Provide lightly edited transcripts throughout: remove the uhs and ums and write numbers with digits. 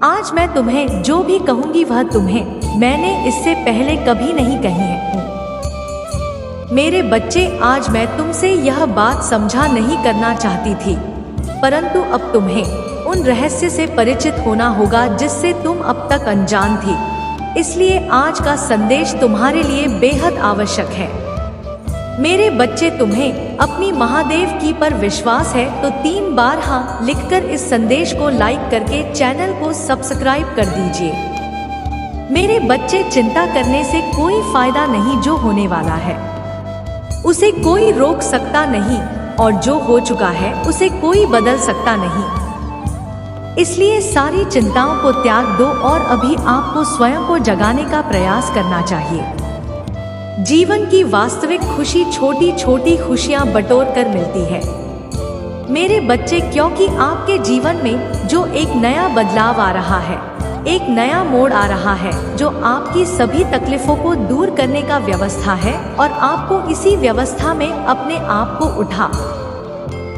आज मैं तुम्हें जो भी कहूंगी वह तुम्हें मैंने इससे पहले कभी नहीं कही है। मेरे बच्चे, आज मैं तुमसे यह बात समझा नहीं करना चाहती थी, परंतु अब तुम्हें उन रहस्य से परिचित होना होगा जिससे तुम अब तक अनजान थी। इसलिए आज का संदेश तुम्हारे लिए बेहद आवश्यक है। मेरे बच्चे, तुम्हें अपनी महादेव की पर विश्वास है तो 3 बार हाँ लिखकर इस संदेश को लाइक करके चैनल को सब्सक्राइब कर दीजिए। मेरे बच्चे, चिंता करने से कोई फायदा नहीं। जो होने वाला है उसे कोई रोक सकता नहीं और जो हो चुका है उसे कोई बदल सकता नहीं। इसलिए सारी चिंताओं को त्याग दो और अभी आपको स्वयं को जगाने का प्रयास करना चाहिए। जीवन की वास्तविक खुशी छोटी छोटी खुशियां बटोर कर मिलती है मेरे बच्चे, क्योंकि आपके जीवन में जो एक नया बदलाव आ रहा है, एक नया मोड़ आ रहा है जो आपकी सभी तकलीफों को दूर करने का व्यवस्था है और आपको इसी व्यवस्था में अपने आप को उठा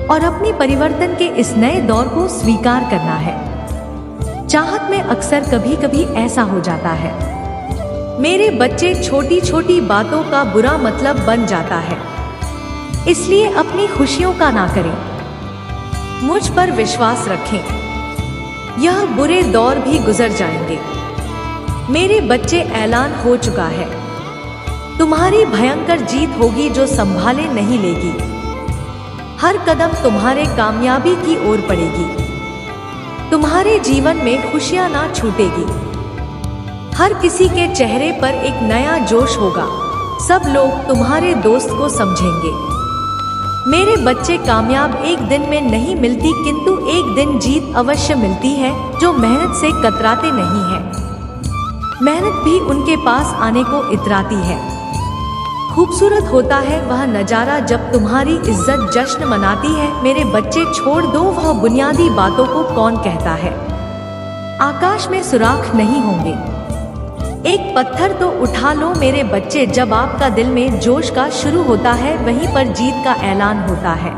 और अपनी परिवर्तन के इस नए दौर को स्वीकार करना है। चाहत में अक्सर कभी कभी ऐसा हो जाता है मेरे बच्चे, छोटी छोटी बातों का बुरा मतलब बन जाता है। इसलिए अपनी खुशियों का ना करें, मुझ पर विश्वास रखें। यह बुरे दौर भी गुजर जाएंगे मेरे बच्चे। ऐलान हो चुका है, तुम्हारी भयंकर जीत होगी जो संभाले नहीं लेगी। हर कदम तुम्हारे कामयाबी की ओर पड़ेगी। तुम्हारे जीवन में खुशियां ना छूटेगी। हर किसी के चेहरे पर एक नया जोश होगा। सब लोग तुम्हारे दोस्त को समझेंगे। मेरे बच्चे, कामयाब एक दिन में नहीं मिलती, किंतु एक दिन जीत अवश्य मिलती है जो मेहनत से कतराते नहीं है। मेहनत भी उनके पास आने को इतराती है। खूबसूरत होता है वह नजारा जब तुम्हारी इज्जत जश्न मनाती है। मेरे बच्चे, छोड़ दो वह बुनियादी बातों को। कौन कहता है आकाश में सुराख नहीं होंगे? एक पत्थर तो उठा लो मेरे बच्चे। जब आपका दिल में जोश का शुरू होता है वहीं पर जीत का ऐलान होता है।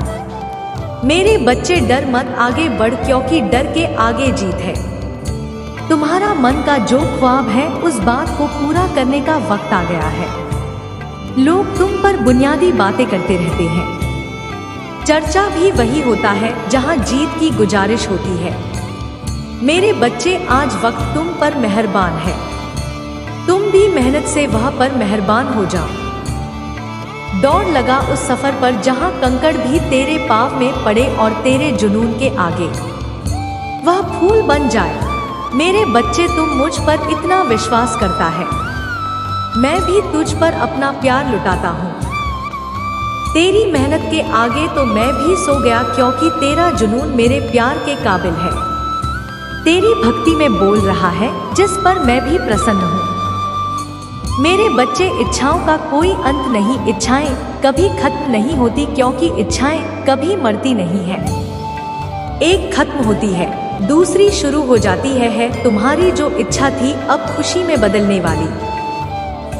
मेरे बच्चे, डर मत, आगे बढ़, क्योंकि डर के आगे जीत है। तुम्हारा मन का जो ख्वाब है उस बात को पूरा करने का वक्त आ गया है। लोग तुम पर बुनियादी बातें करते रहते हैं। चर्चा भी वही होता है जहां जीत की गुजारिश होती है। मेरे बच्चे, आज वक्त तुम पर मेहरबान है। तुम भी मेहनत से वह पर मेहरबान हो जाओ। दौड़ लगा उस सफर पर जहां कंकड़ भी तेरे पाँव में पड़े और तेरे जुनून के आगे वह फूल बन जाए। मेरे बच्चे, तुम मुझ पर इतना विश्वास करता है, मैं भी तुझ पर अपना प्यार लुटाता हूँ। तेरी मेहनत के आगे तो मैं भी सो गया, क्योंकि तेरा जुनून मेरे प्यार के काबिल है। तेरी भक्ति में बोल रहा है जिस पर मैं भी प्रसन्न हूँ। मेरे बच्चे, इच्छाओं का कोई अंत नहीं। इच्छाएं कभी खत्म नहीं होती, क्योंकि इच्छाएं कभी मरती नहीं है। एक खत्म होती है, दूसरी शुरू हो जाती है। तुम्हारी जो इच्छा थी अब खुशी में बदलने वाली,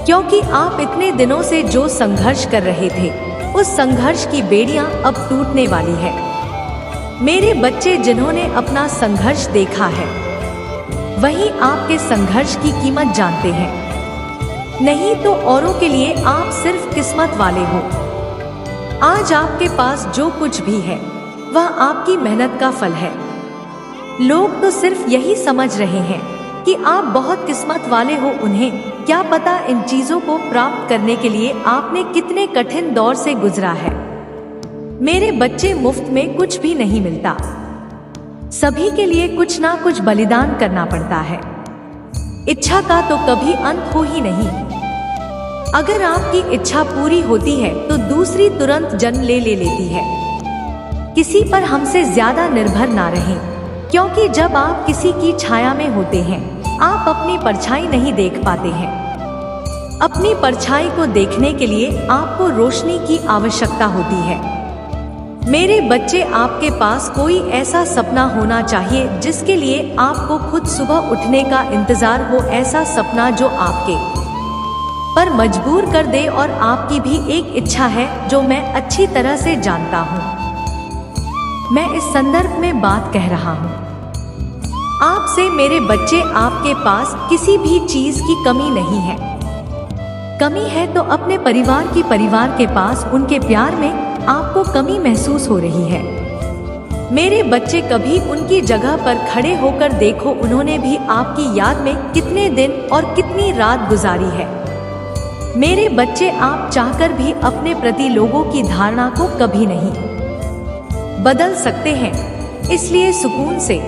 क्योंकि आप इतने दिनों से जो संघर्ष कर रहे थे उस संघर्ष की बेड़ियां अब टूटने वाली है। मेरे बच्चे, जिन्होंने अपना संघर्ष देखा है वही आपके संघर्ष की कीमत जानते हैं। नहीं तो औरों के लिए आप सिर्फ किस्मत वाले हो। आज आपके पास जो कुछ भी है वह आपकी मेहनत का फल है। लोग तो सिर्फ यही समझ रहे हैं कि आप बहुत किस्मत वाले हो। उन्हें क्या पता इन चीजों को प्राप्त करने के लिए आपने कितने कठिन दौर से गुजरा है। मेरे बच्चे, मुफ्त में कुछ भी नहीं मिलता। सभी के लिए कुछ ना कुछ बलिदान करना पड़ता है। इच्छा का तो कभी अंत हो ही नहीं। अगर आपकी इच्छा पूरी होती है तो दूसरी तुरंत जन्म ले लेती है। किसी पर हमसे ज्यादा निर्भर ना रहें, क्योंकि जब आप किसी की छाया में होते हैं आप अपनी परछाई नहीं देख पाते हैं। अपनी परछाई को देखने के लिए आपको रोशनी की आवश्यकता होती है। मेरे बच्चे, आपके पास कोई ऐसा सपना होना चाहिए जिसके लिए आपको खुद सुबह उठने का इंतजार हो। ऐसा सपना जो आपके पर मजबूर कर दे। और आपकी भी एक इच्छा है जो मैं अच्छी तरह से जानता हूँ। मैं इस संदर्भ में बात कह रहा हूँ। आपसे मेरे बच्चे, आपके पास किसी भी चीज की कमी नहीं है। कमी है तो अपने परिवार के पास उनके प्यार में आपको कमी महसूस हो रही है। मेरे बच्चे, कभी उनकी जगह पर खड़े होकर देखो, उन्होंने भी आपकी याद में कितने दिन और कितनी रात गुजारी है। मेरे बच्चे, आप चाहकर भी अपने प्रति लोगों की धारणा को कभी नहीं बदल सकते हैं, इसलिए सुकून से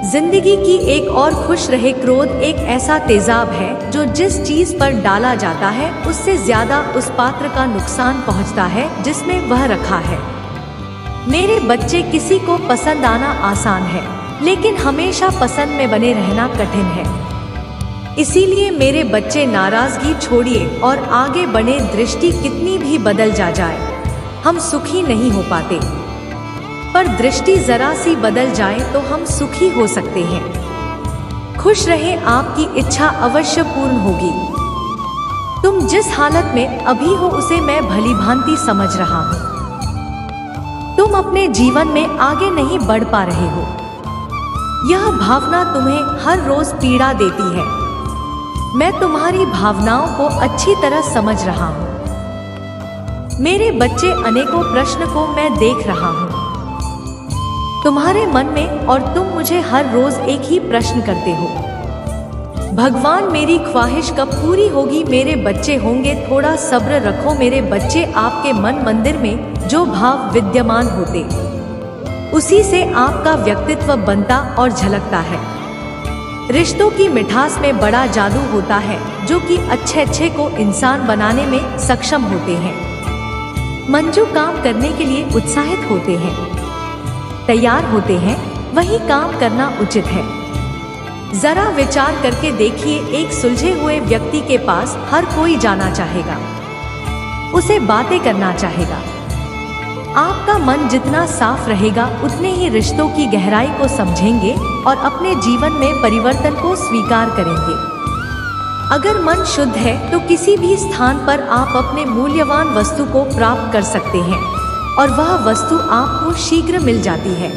जिंदगी की एक और खुश रहे। क्रोध एक ऐसा तेजाब है जो जिस चीज पर डाला जाता है उससे ज्यादा उस पात्र का नुकसान पहुंचता है जिसमें वह रखा है। मेरे बच्चे, किसी को पसंद आना आसान है, लेकिन हमेशा पसंद में बने रहना कठिन है। इसीलिए मेरे बच्चे, नाराजगी छोड़िए और आगे बढ़े। दृष्टि कितनी भी बदल जाए, हम सुखी नहीं हो पाते, पर दृष्टि जरा सी बदल जाए तो हम सुखी हो सकते हैं। खुश रहे, आपकी इच्छा अवश्य पूर्ण होगी। तुम जिस हालत में अभी हो उसे मैं भली भांति समझ रहा हूँ। तुम अपने जीवन में आगे नहीं बढ़ पा रहे हो। यह भावना तुम्हें हर रोज पीड़ा देती है। मैं तुम्हारी भावनाओं को अच्छी तरह समझ रहा हूँ। मेरे बच्चे, अनेकों प्रश्न को मैं देख रहा हूँ तुम्हारे मन में, और तुम मुझे हर रोज एक ही प्रश्न करते हो, भगवान मेरी ख्वाहिश कब पूरी होगी। मेरे बच्चे, होंगे, थोड़ा सब्र रखो। मेरे बच्चे, आपके मन मंदिर में जो भाव विद्यमान होते, उसी से आपका व्यक्तित्व बनता और झलकता है। रिश्तों की मिठास में बड़ा जादू होता है, जो कि अच्छे को इंसान बनाने में सक्षम होते हैं। मंजू काम करने के लिए उत्साहित होते हैं, तैयार होते हैं, वही काम करना उचित है। जरा विचार करके देखिए, एक सुलझे हुए व्यक्ति के पास हर कोई जाना चाहेगा, उसे बातें करना चाहेगा। आपका मन जितना साफ रहेगा, उतने ही रिश्तों की गहराई को समझेंगे और अपने जीवन में परिवर्तन को स्वीकार करेंगे। अगर मन शुद्ध है तो किसी भी स्थान पर आप अपने मूल्यवान वस्तु को प्राप्त कर सकते हैं और वह वस्तु आपको शीघ्र मिल जाती है।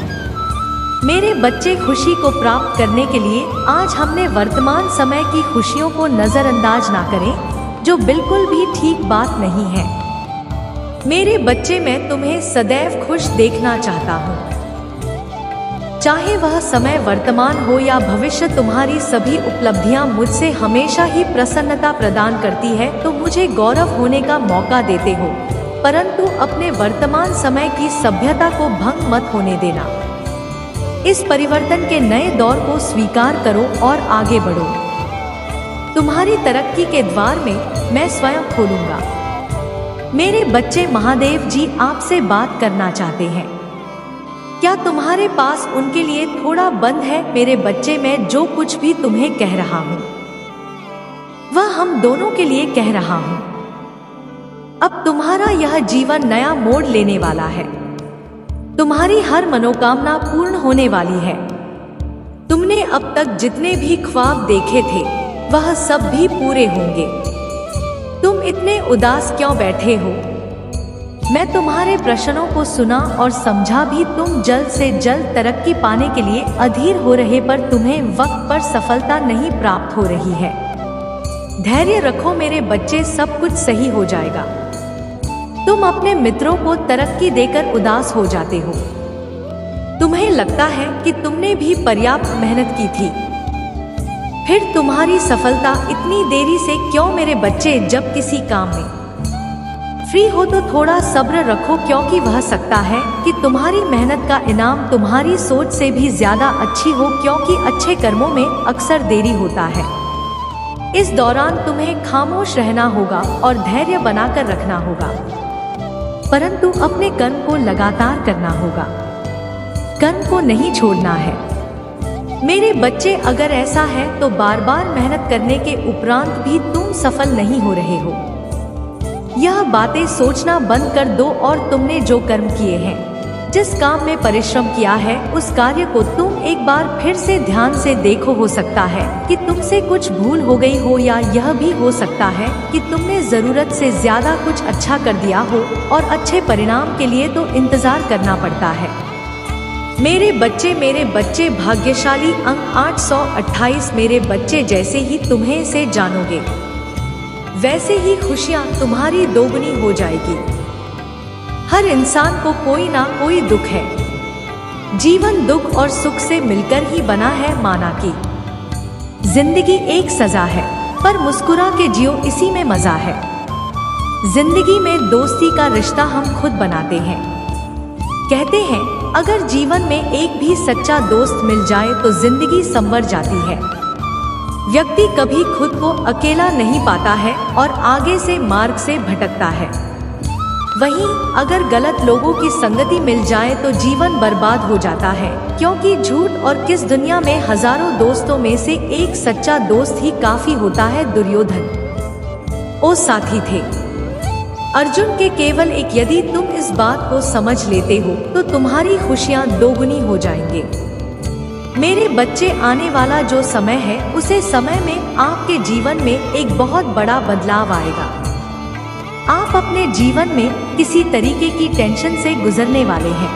मेरे बच्चे, खुशी को प्राप्त करने के लिए आज हमने वर्तमान समय की खुशियों को नजरअंदाज ना करें, जो बिल्कुल भी ठीक बात नहीं है। मेरे बच्चे, मैं तुम्हें सदैव खुश देखना चाहता हूँ। चाहे वह समय वर्तमान हो या भविष्य, तुम्हारी सभी उपलब्धियां मुझसे हमेशा ही प्रसन्नता प्रदान करती है। तो मुझे गौरव होने का मौका देते हो, परंतु अपने वर्तमान समय की सभ्यता को भंग मत होने देना। इस परिवर्तन के नए दौर को स्वीकार करो और आगे बढ़ो। तुम्हारी तरक्की के द्वार में मैं स्वयं खोलूंगा। मेरे बच्चे, महादेव जी आपसे बात करना चाहते हैं। क्या तुम्हारे पास उनके लिए थोड़ा बंद है? मेरे बच्चे, मैं जो कुछ भी तुम्हें कह रहा हूँ वह हम दोनों के लिए कह रहा हूँ। अब तुम्हारा यह जीवन नया मोड़ लेने वाला है। तुम्हारी हर मनोकामना पूर्ण होने वाली है। तुमने अब तक जितने भी ख्वाब देखे थे वह सब भी पूरे होंगे। तुम इतने उदास क्यों बैठे हो? मैं तुम्हारे प्रश्नों को सुना और समझा भी। तुम जल्द से जल्द तरक्की पाने के लिए अधीर हो रहे, पर तुम्हें वक्त पर सफलता नहीं प्राप्त हो रही है। धैर्य रखो मेरे बच्चे, सब कुछ सही हो जाएगा। तुम अपने मित्रों को तरक्की देकर उदास हो जाते हो। तुम्हें लगता है कि तुमने भी पर्याप्त मेहनत की थी, फिर तुम्हारी सफलता इतनी देरी से क्यों? मेरे बच्चे, जब किसी काम में फ्री हो तो थोड़ा सब्र रखो, क्योंकि वह सकता है कि तुम्हारी मेहनत का इनाम तुम्हारी सोच से भी ज्यादा अच्छी हो, क्योंकि अच्छे कर्मों में अक्सर देरी होता है। इस दौरान तुम्हें खामोश रहना होगा और धैर्य बनाकर रखना होगा, परंतु अपने कर्म को लगातार करना होगा। कर्म को नहीं छोड़ना है। मेरे बच्चे, अगर ऐसा है तो बार बार मेहनत करने के उपरांत भी तुम सफल नहीं हो रहे हो। यह बातें सोचना बंद कर दो और तुमने जो कर्म किए हैं, जिस काम में परिश्रम किया है, उस कार्य को तुम एक बार फिर से ध्यान से देखो। हो सकता है कि तुमसे कुछ भूल हो गई हो, या यह भी हो सकता है कि तुमने जरूरत से ज्यादा कुछ अच्छा कर दिया हो और अच्छे परिणाम के लिए तो इंतजार करना पड़ता है। मेरे बच्चे भाग्यशाली। अंक 828। मेरे बच्चे, जैसे ही तुम्हें इसे जानोगे वैसे ही खुशियाँ तुम्हारी दोगुनी हो जाएगी। हर इंसान को कोई ना कोई दुख है। जीवन दुख और सुख से मिलकर ही बना है। माना कि जिंदगी एक सजा है, पर मुस्कुरा के जियो, इसी में मजा है। जिंदगी में दोस्ती का रिश्ता हम खुद बनाते हैं। कहते हैं अगर जीवन में एक भी सच्चा दोस्त मिल जाए तो जिंदगी संवर जाती है। व्यक्ति कभी खुद को अकेला नहीं पाता है और आगे से मार्ग से भटकता है। वहीं अगर गलत लोगों की संगति मिल जाए तो जीवन बर्बाद हो जाता है, क्योंकि झूठ और किस दुनिया में हजारों दोस्तों में से एक सच्चा दोस्त ही काफी होता है। दुर्योधन ओ साथी थे अर्जुन के केवल एक। यदि तुम इस बात को समझ लेते हो तो तुम्हारी खुशियां दोगुनी हो जाएंगे। मेरे बच्चे, आने वाला जो समय है उसे समय में आपके जीवन में एक बहुत बड़ा बदलाव आएगा। आप अपने जीवन में किसी तरीके की टेंशन से गुजरने वाले हैं।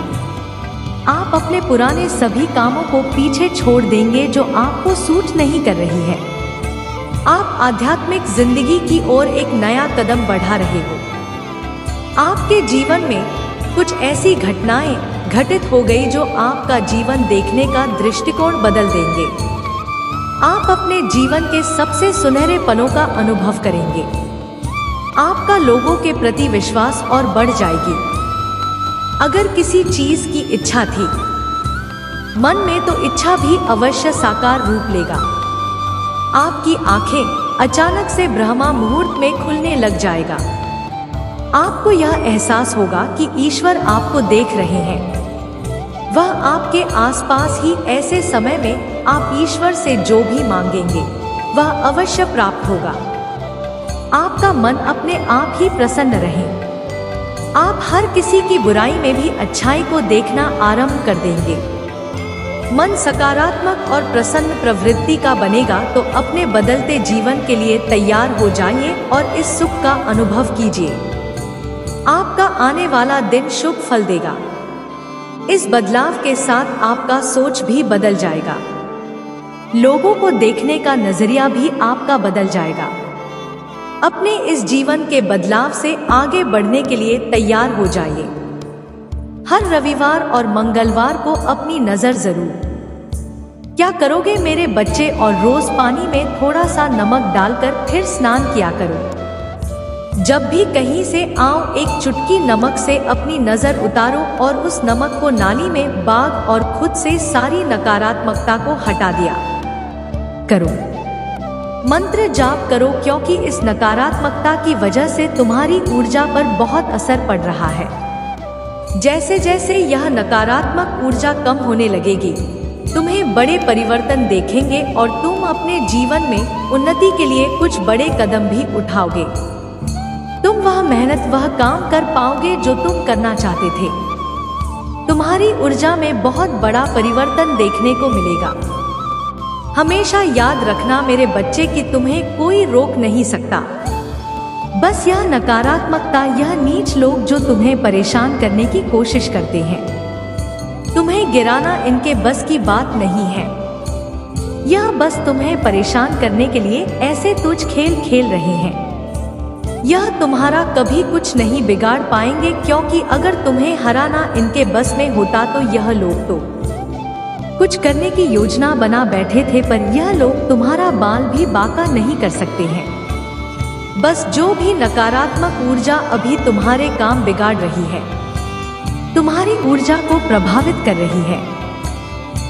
आप अपने पुराने सभी कामों को पीछे छोड़ देंगे जो आपको सूट नहीं कर रही है। आप आध्यात्मिक जिंदगी की ओर एक नया कदम बढ़ा रहे हो। आपके जीवन में कुछ ऐसी घटनाएं घटित हो गई जो आपका जीवन देखने का दृष्टिकोण बदल देंगे। आप अपने जीवन के सबसे सुनहरे पलों का अनुभव करेंगे। आपका लोगों के प्रति विश्वास और बढ़ जाएगी। अगर किसी चीज की इच्छा थी मन में तो इच्छा भी अवश्य साकार रूप लेगा। आपकी आंखें अचानक से ब्रह्मा मुहूर्त में खुलने लग जाएगा। आपको यह एहसास होगा कि ईश्वर आपको देख रहे हैं। वह आपके आसपास ही। ऐसे समय में आप ईश्वर से जो भी मांगेंगे वह अवश्य प्राप्त होगा। आपका मन अपने आप ही प्रसन्न रहे। आप हर किसी की बुराई में भी अच्छाई को देखना आरंभ कर देंगे। मन सकारात्मक और प्रसन्न प्रवृत्ति का बनेगा तो अपने बदलते जीवन के लिए तैयार हो जाइए और इस सुख का अनुभव कीजिए। आपका आने वाला दिन शुभ फल देगा। इस बदलाव के साथ आपका सोच भी बदल जाएगा। लोगों को देखने का नजरिया भी आपका बदल जाएगा। अपने इस जीवन के बदलाव से आगे बढ़ने के लिए तैयार हो जाइए। हर रविवार और मंगलवार को अपनी नजर जरूर क्या करोगे मेरे बच्चे, और रोज पानी में थोड़ा सा नमक डालकर फिर स्नान किया करो। जब भी कहीं से आओ एक चुटकी नमक से अपनी नजर उतारो और उस नमक को नाली में बाग और खुद से सारी नकारात्मकता को हटा दिया करो। मंत्र जाप करो, क्योंकि इस नकारात्मकता की वजह से तुम्हारी ऊर्जा पर बहुत असर पड़ रहा है। जैसे जैसे यह नकारात्मक ऊर्जा कम होने लगेगी तुम्हें बड़े परिवर्तन देखेंगे और तुम अपने जीवन में उन्नति के लिए कुछ बड़े कदम भी उठाओगे। तुम वह मेहनत, वह काम कर पाओगे जो तुम करना चाहते थे। तुम्हारी ऊर्जा में बहुत बड़ा परिवर्तन देखने को मिलेगा। हमेशा याद रखना मेरे बच्चे कि तुम्हें कोई रोक नहीं सकता। बस यह नकारात्मकता, यह नीच लोग जो तुम्हें परेशान करने की कोशिश करते हैं, तुम्हें गिराना इनके बस की बात नहीं है। यह बस तुम्हें परेशान करने के लिए ऐसे तुच्छ खेल खेल रहे हैं। यह तुम्हारा कभी कुछ नहीं बिगाड़ पाएंगे, क्योंकि अगर तुम्हें हराना इनके बस में होता तो यह लोग तो कुछ करने की योजना बना बैठे थे, पर यह लोग तुम्हारा बाल भी बांका नहीं कर सकते हैं। बस जो भी नकारात्मक ऊर्जा अभी तुम्हारे काम बिगाड़ रही है, तुम्हारी ऊर्जा को प्रभावित कर रही है,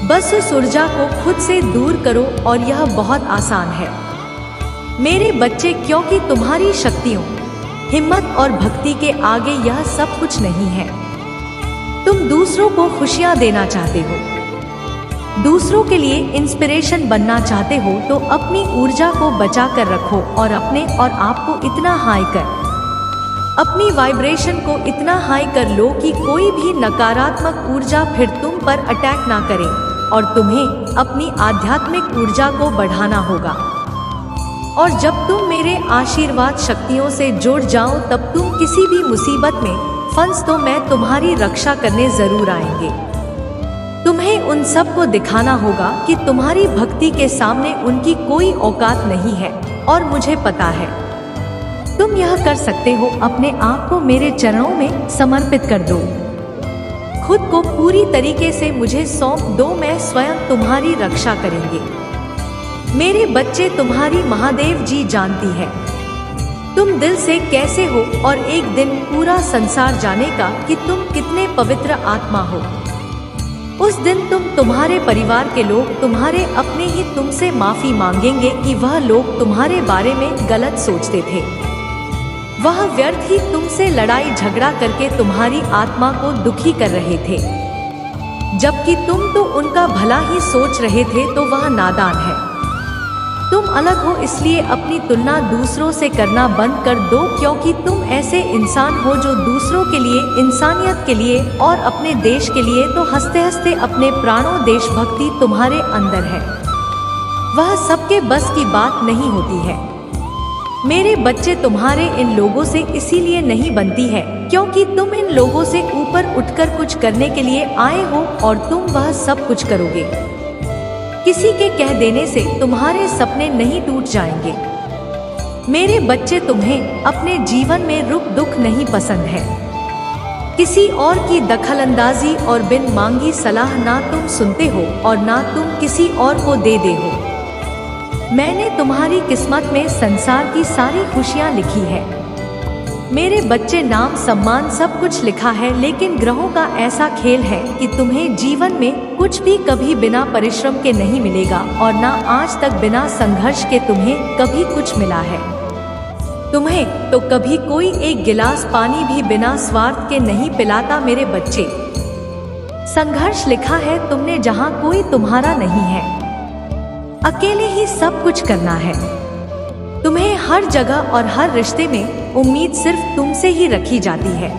बस उस ऊर्जा को खुद से दूर करो। और यह बहुत आसान है मेरे बच्चे, क्योंकि तुम्हारी शक्तियों, हिम्मत और भक्ति के आगे यह सब कुछ नहीं है। तुम दूसरों को खुशियां देना चाहते हो, दूसरों के लिए इंस्पिरेशन बनना चाहते हो, तो अपनी ऊर्जा को बचा कर रखो और अपने और आपको इतना हाई कर, अपनी वाइब्रेशन को इतना हाई कर लो कि कोई भी नकारात्मक ऊर्जा फिर तुम पर अटैक ना करे। और तुम्हें अपनी आध्यात्मिक ऊर्जा को बढ़ाना होगा। और जब तुम मेरे आशीर्वाद शक्तियों से जुड़ जाओ तब तुम किसी भी मुसीबत में फंस तो मैं तुम्हारी रक्षा करने जरूर आएंगे। तुम्हें उन सब को दिखाना होगा कि तुम्हारी भक्ति के सामने उनकी कोई औकात नहीं है, और मुझे पता है तुम यह कर सकते हो। अपने आप को मेरे चरणों में समर्पित कर दो, खुद को पूरी तरीके से मुझे सौंप दो, मैं स्वयं तुम्हारी रक्षा करेंगे। मेरे बच्चे, तुम्हारी महादेव जी जानती है तुम दिल से कैसे हो, और एक दिन पूरा संसार जानेगा कि तुम कितने पवित्र आत्मा हो। उस दिन तुम्हारे परिवार के लोग, तुम्हारे अपने ही तुमसे माफी मांगेंगे कि वह लोग तुम्हारे बारे में गलत सोचते थे। वह व्यर्थ ही तुमसे लड़ाई झगड़ा करके तुम्हारी आत्मा को दुखी कर रहे थे, जबकि तुम तो उनका भला ही सोच रहे थे। तो वह नादान है। तुम अलग हो, इसलिए अपनी तुलना दूसरों से करना बंद कर दो, क्योंकि तुम ऐसे इंसान हो जो दूसरों के लिए, इंसानियत के लिए और अपने देश के लिए तो हंसते हंसते अपने प्राणों, देशभक्ति तुम्हारे अंदर है। वह सबके बस की बात नहीं होती है। मेरे बच्चे, तुम्हारे इन लोगों से इसीलिए नहीं बनती है क्योंकि तुम इन लोगों से ऊपर उठकर कुछ करने के लिए आए हो, और तुम वह सब कुछ करोगे। किसी के कह देने से तुम्हारे सपने नहीं टूट जाएंगे। मेरे बच्चे, तुम्हें अपने जीवन में दुख नहीं पसंद है। किसी और की दखलंदाजी और बिन मांगी सलाह ना तुम सुनते हो और ना तुम किसी और को दे हो। मैंने तुम्हारी किस्मत में संसार की सारी खुशियां लिखी है। मेरे बच्चे, नाम सम्मान सब कुछ लिखा है, लेकिन ग्रहों का ऐसा खेल है कि तुम्हें जीवन में कुछ भी कभी बिना परिश्रम के नहीं मिलेगा, और ना आज तक बिना संघर्ष के तुम्हें कभी कुछ मिला है। तुम्हें तो कभी कोई एक गिलास पानी भी बिना स्वार्थ के नहीं पिलाता। मेरे बच्चे, संघर्ष लिखा है तुमने जहां कोई तुम्हारा नहीं है। अकेले ही सब कुछ करना है। तुम्हें हर जगह और हर रिश्ते में उम्मीद सिर्फ तुमसे ही रखी जाती है।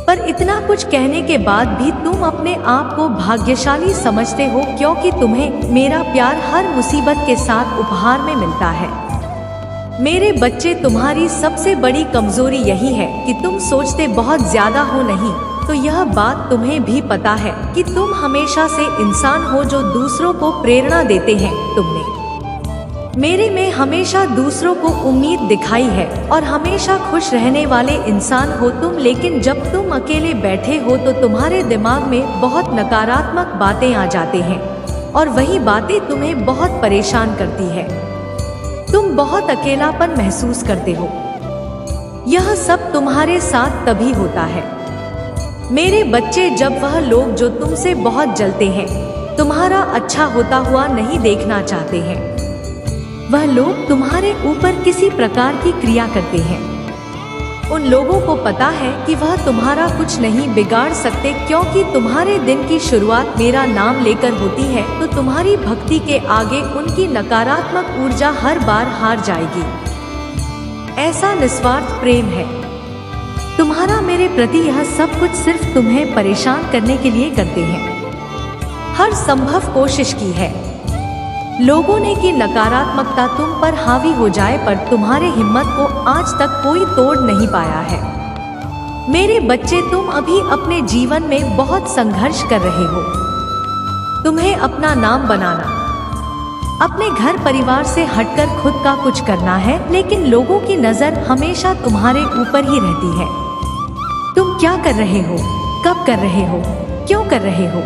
पर इतना कुछ कहने के बाद भी तुम अपने आप को भाग्यशाली समझते हो, क्योंकि तुम्हें मेरा प्यार हर मुसीबत के साथ उपहार में मिलता है। मेरे बच्चे, तुम्हारी सबसे बड़ी कमजोरी यही है कि तुम सोचते बहुत ज्यादा हो। नहीं तो यह बात तुम्हें भी पता है कि तुम हमेशा से इंसान हो जो दूसरों को प्रेरणा देते हैं। तुमने मेरे में हमेशा दूसरों को उम्मीद दिखाई है और हमेशा खुश रहने वाले इंसान हो तुम। लेकिन जब तुम अकेले बैठे हो तो तुम्हारे दिमाग में बहुत नकारात्मक बातें आ जाते हैं, और वही बातें तुम्हें बहुत परेशान करती है। तुम बहुत अकेलापन महसूस करते हो। यह सब तुम्हारे साथ तभी होता है मेरे बच्चे, जब वह लोग जो तुमसे बहुत जलते हैं, तुम्हारा अच्छा होता हुआ नहीं देखना चाहते हैं। वह लोग तुम्हारे ऊपर किसी प्रकार की क्रिया करते हैं। उन लोगों को पता है कि वह तुम्हारा कुछ नहीं बिगाड़ सकते, क्योंकि तुम्हारे दिन की शुरुआत मेरा नाम लेकर होती है। तो तुम्हारी भक्ति के आगे उनकी नकारात्मक ऊर्जा हर बार हार जाएगी। ऐसा निस्वार्थ प्रेम है तुम्हारा मेरे प्रति। यह सब कुछ सिर्फ तुम्हें परेशान करने के लिए करते हैं। हर संभव कोशिश की है लोगों ने कि नकारात्मकता तुम पर हावी हो जाए, पर तुम्हारे हिम्मत को आज तक कोई तोड़ नहीं पाया है। मेरे बच्चे, तुम अभी अपने जीवन में बहुत संघर्ष कर रहे हो। तुम्हें अपना नाम बनाना, अपने घर परिवार से हटकर खुद का कुछ करना है, लेकिन लोगों की नजर हमेशा तुम्हारे ऊपर ही रहती है। तुम क्या कर रहे हो, कब कर रहे हो, क्यों कर रहे हो,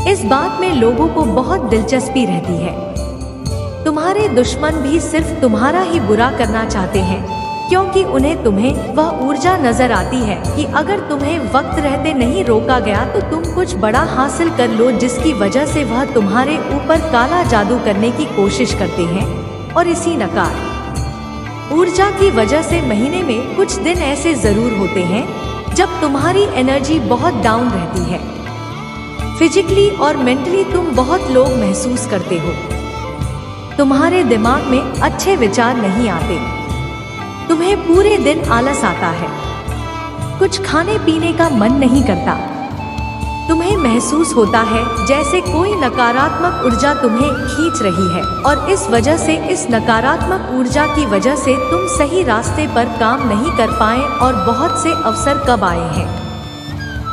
इस बात में लोगों को बहुत दिलचस्पी रहती है। तुम्हारे दुश्मन भी सिर्फ तुम्हारा ही बुरा करना चाहते हैं, क्योंकि उन्हें तुम्हें वह ऊर्जा नजर आती है कि अगर तुम्हें वक्त रहते नहीं रोका गया तो तुम कुछ बड़ा हासिल कर लो, जिसकी वजह से वह तुम्हारे ऊपर काला जादू करने की कोशिश करते हैं। और इसी नकार ऊर्जा की वजह से महीने में कुछ दिन ऐसे जरूर होते हैं जब तुम्हारी एनर्जी बहुत डाउन रहती है। फिजिकली और मेंटली तुम बहुत लो महसूस करते हो। तुम्हारे दिमाग में अच्छे विचार नहीं आते। तुम्हें पूरे दिन आलस आता है, कुछ खाने पीने का मन नहीं करता। तुम्हें महसूस होता है जैसे कोई नकारात्मक ऊर्जा तुम्हें खींच रही है, और इस वजह से, इस नकारात्मक ऊर्जा की वजह से तुम सही रास्ते पर काम नहीं कर पाए और बहुत से अवसर कब आए हैं।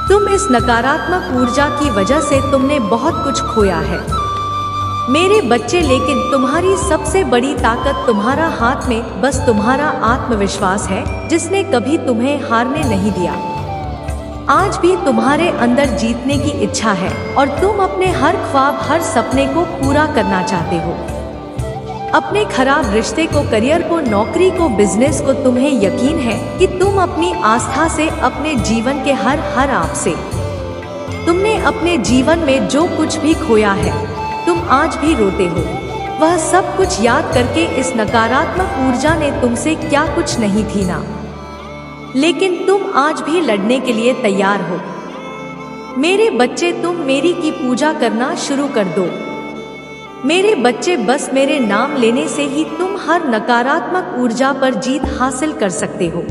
तुम इस नकारात्मक ऊर्जा की वजह से तुमने बहुत कुछ खोया है मेरे बच्चे, लेकिन तुम्हारी सबसे बड़ी ताकत तुम्हारा हाथ में बस तुम्हारा आत्मविश्वास है, जिसने कभी तुम्हें हारने नहीं दिया। आज भी तुम्हारे अंदर जीतने की इच्छा है और तुम अपने हर ख्वाब, हर सपने को पूरा करना चाहते हो। अपने खराब रिश्ते को, करियर को, नौकरी को, बिजनेस को, तुम्हें यकीन है कि तुम अपनी आस्था से, अपने जीवन के हर आप से, तुमने अपने जीवन में जो कुछ भी खोया है, तुम आज भी रोते हो। वह सब कुछ याद करके इस नकारात्मक ऊर्जा ने तुमसे क्या कुछ नहीं थी ना, लेकिन तुम आज भी लड़ने के लिए तैयार हो। मेरे बच्चे, तुम मेरी की पूजा करना शुरू कर दो। मेरे बच्चे, बस मेरे नाम लेने से ही तुम हर नकारात्मक ऊर्जा पर जीत हासिल कर सकते हो।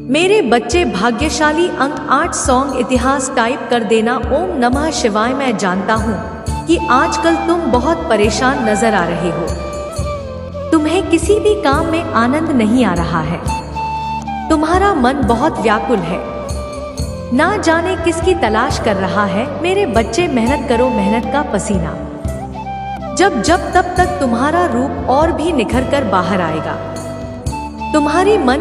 मेरे बच्चे, भाग्यशाली अंक 8 सॉन्ग इतिहास टाइप कर देना। ओम नमः शिवाय। मैं जानता हूँ कि आजकल तुम बहुत परेशान नजर आ रहे हो। तुम्हें किसी भी काम में आनंद नहीं आ रहा है। तुम्हारा मन बहुत व्याकुल है, ना जाने किसकी तलाश कर रहा है। मेरे बच्चे, मेहनत करो, मेहनत का पसीना जब तब तक तुम्हारा रूप और भी निखर कर बाहर आएगा। तुम्हारी मन